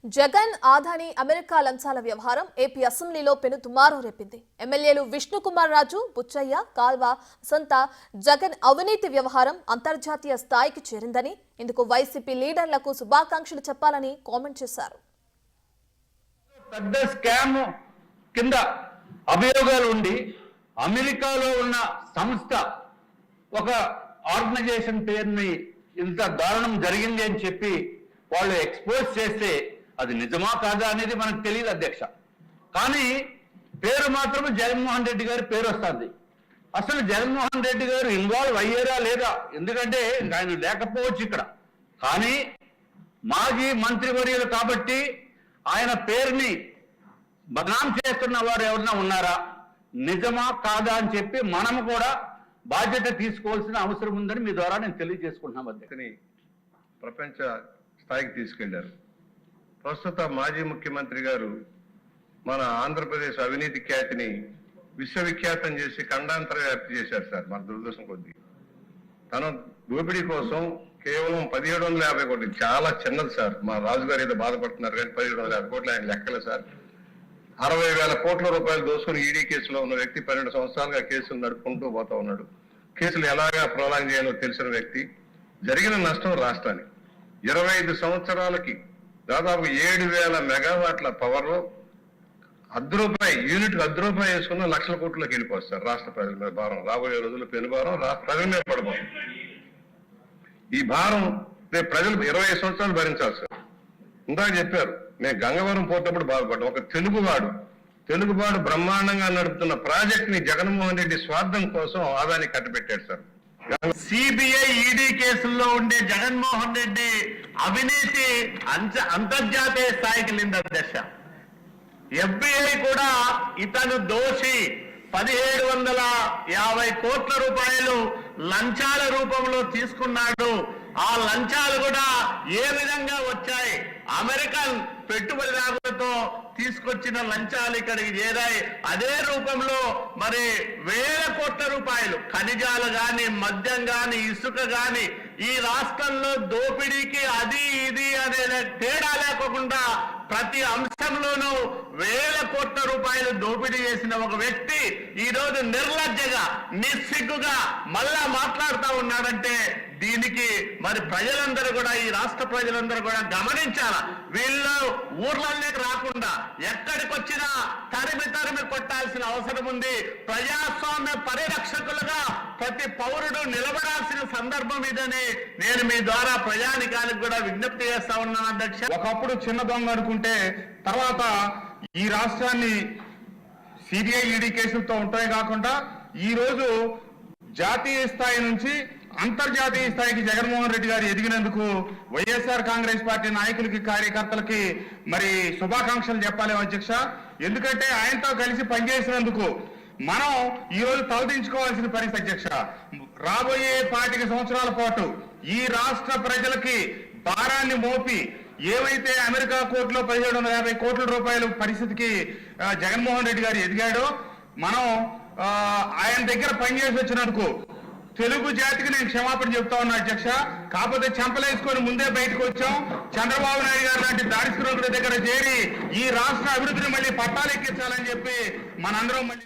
Jagan Adani America లంచాల వ్యవహారం AP అసెంబ్లీలో పెను దుమారం రేపింది. ఎమ్మెల్యేలు విష్ణుకుమార్ రాజు, బుచ్చయ్య, కాల్వ సంత జగన్ అవినీతి వ్యవహారం అంతర్జాతీయ స్థాయికి చేరిందని, ఇందుకు వైసీపీ లీడర్లకు శుభాకాంక్షలు చెప్పాలని కామెంట్ చేశారు. పెద్ద స్కామ్ కింద అభియోగాలు ఉండి అమెరికాలో ఉన్న సంస్థ ఒక ఆర్గనైజేషన్ పేరుని ఇంత దారుణం జరిగింది అని చెప్పి వాళ్ళు ఎక్స్పోజ్ చేస్తే అది నిజమా కాదా అనేది మనకు తెలియదు అధ్యక్ష. కానీ పేరు మాత్రం జగన్మోహన్ రెడ్డి గారి పేరు వస్తుంది. అసలు జగన్మోహన్ రెడ్డి గారు ఇన్వాల్వ్ అయ్యారా లేదా, ఎందుకంటే ఆయన లేకపోవచ్చు ఇక్కడ. కానీ మాజీ మంత్రివర్యులు కాబట్టి ఆయన పేరుని బదనాం చేస్తున్న వారు ఎవరైనా ఉన్నారా, నిజమా కాదా అని చెప్పి మనము కూడా బాధ్యత తీసుకోవాల్సిన అవసరం ఉందని మీ ద్వారా నేను తెలియజేసుకుంటున్నాం. అధ్యక్షని ప్రపంచ స్థాయికి తీసుకెళ్లారు. ప్రస్తుత మాజీ ముఖ్యమంత్రి గారు మన ఆంధ్రప్రదేశ్ అవినీతి ఖ్యాతిని విశ్వవిఖ్యాతం చేసి ఖండాంతర వ్యాప్తి చేశారు సార్. మన దురదృష్టం కొద్ది తన దోపిడీ కోసం కేవలం 1750 కోట్లు, చాలా చిన్నది సార్. మా రాజుగారు ఏదో బాధపడుతున్నారు కానీ 1750 కోట్లు ఆయన లెక్కలే సార్. 60,000 కోట్ల రూపాయలు దోసుకుని ఈడీ కేసులో ఉన్న వ్యక్తి 12 సంవత్సరాలుగా కేసులు నడుపుకుంటూ పోతా ఉన్నాడు. కేసులు ఎలాగా ప్రొలాంగ్ చేయాలో తెలిసిన వ్యక్తి. జరిగిన నష్టం రాష్ట్రానికి 25 సంవత్సరాలకి దాదాపు 7,000 మెగావాట్ల పవర్ రూపాయి యూనిట్ రూపాయి వేసుకున్న లక్షల కోట్లకి వెళ్ళిపోతారు. రాష్ట్ర ప్రజల మీద భారం రాబోయే రోజుల్లో పెను భారం రాష్ట్ర ప్రజల మీద పడబోతుంది. ఈ భారం రేపు ప్రజలు 25 సంవత్సరాలు భరించాలి సార్. ఇందాక చెప్పారు, నేను గంగవరం పోతప్పుడు బాధపడ్డా. ఒక తెలుగువాడు బ్రహ్మాండంగా నడుపుతున్న ప్రాజెక్ట్ ని జగన్మోహన్ రెడ్డి స్వార్థం కోసం ఆదాన్ని కట్టబెట్టాడు సార్. సిబిఐ ఈడీ కేసుల్లో ఉండే జగన్మోహన్ రెడ్డి అవినీతి అంతర్జాతీయ స్థాయికి వెళ్ళింది అధ్యక్ష. ఎఫ్బిఐ కూడా ఇతను దోషి 1750 కోట్ల రూపాయలు లంచాల రూపంలో తీసుకున్నాడు. ఆ లంచాలు కూడా ఏ విధంగా వచ్చాయి, అమెరికన్ పెట్టుబడిదారులతో తీసుకొచ్చిన లంచాలు ఇక్కడికి చేరాయి. అదే రూపంలో మరి 1000 కోట్ల రూపాయలు ఖనిజాలు గాని, మద్యం గాని, ఇసుక గాని ఈ రాష్ట్రంలో దోపిడీకి అది ఇది అనే తేడా లేకుండా ప్రతి అంశంలోనూ 1000 కోట్ల రూపాయలు దోపిడీ చేసిన ఒక వ్యక్తి ఈ రోజు నిర్లజ్జగా, నిస్సిగ్గుగా మళ్ళా మాట్లాడుతూ ఉన్నాడంటే దీనికి మరి ప్రజలందరూ కూడా, ఈ రాష్ట్ర ప్రజలందరూ కూడా గమనించాలా. వీళ్ళు ఊర్లలోకి రాకుండా ఎక్కడికి వచ్చినా తరిమి కొట్టాల్సిన అవసరం ఉంది. ప్రజాస్వామ్య పరిరక్షకులుగా ప్రతి పౌరుడు నిలబడాల్సిన సందర్భం ఇదని నేను మీ ద్వారా ప్రజానికానికి కూడా విజ్ఞప్తి చేస్తా ఉన్నాను అధ్యక్ష. ఒకప్పుడు చిన్న దొంగ అనుకుంటే తర్వాత ఈ రాష్ట్రాన్ని సిబిఐ ఈడీ కేసులతో ఉంటాయి కాకుండా ఈ రోజు జాతీయ స్థాయి నుంచి అంతర్జాతీయ స్థాయికి జగన్మోహన్ రెడ్డి గారు ఎదిగినందుకు వైఎస్ఆర్ కాంగ్రెస్ పార్టీ నాయకులకి, కార్యకర్తలకి మరి శుభాకాంక్షలు చెప్పాలి అధ్యక్ష. ఎందుకంటే ఆయనతో కలిసి పనిచేసినందుకు మనం ఈ రోజు తలదించుకోవాల్సిన పరిస్థితి అధ్యక్ష. రాబోయే 25 సంవత్సరాల పాటు ఈ రాష్ట్ర ప్రజలకి భారాన్ని మోపి ఏవైతే అమెరికా కోర్టులో 1750 కోట్ల రూపాయల పరిస్థితికి జగన్మోహన్ రెడ్డి గారు ఎదిగాడో, మనం ఆయన దగ్గర పనిచేసి వచ్చినందుకు తెలుగు జాతికి నేను క్షమాపణ చెప్తా ఉన్నా అధ్యక్ష. కాకపోతే చెంపలేసుకొని ముందే బయటకు వచ్చాం. చంద్రబాబు నాయుడు గారు లాంటి దారిద్ర్యుల దగ్గర చేరి ఈ రాష్ట్ర అభివృద్ధిని మళ్ళీ పట్టాలెక్కించాలని చెప్పి మనందరం మళ్ళీ